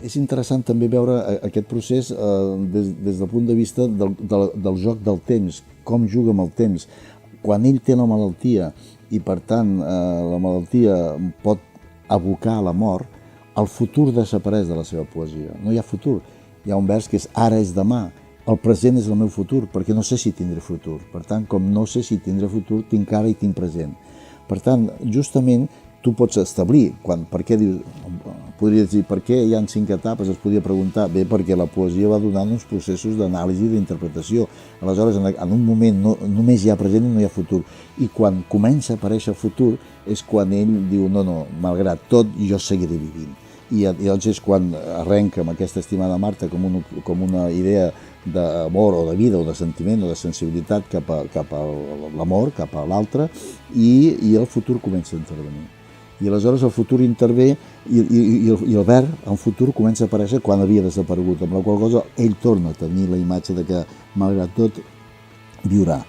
És interessant també veure aquest procés des del punt de vista del joc del temps, com juga amb el temps. Quan ell té la malaltia i, per tant, la malaltia pot abocar a la mort, el futur desapareix de la seva poesia. No hi ha futur. Hi ha un vers que és ara és demà, el present és el meu futur, perquè no sé si tindré futur. Per tant, com no sé si tindré futur, tinc ara i tinc present. Per tant, justament, tu pots establir, podries dir, per què hi ha 5 etapes? Es podria preguntar, bé, perquè la poesia va donant uns processos d'anàlisi i d'interpretació. Aleshores, en un moment només hi ha present i no hi ha futur. I quan comença a aparèixer el futur és quan ell diu, no, malgrat tot, jo seguiré vivint. I llavors és quan arrenca amb aquesta estimada Marta com una idea d'amor o de vida o de sentiment o de sensibilitat cap a l'amor, cap a l'altre, i el futur comença a intervenir. I aleshores el futur intervé i el verd en futur comença a aparèixer quan havia desaparegut, amb la qual cosa ell torna a tenir la imatge de que, malgrat tot, viurà.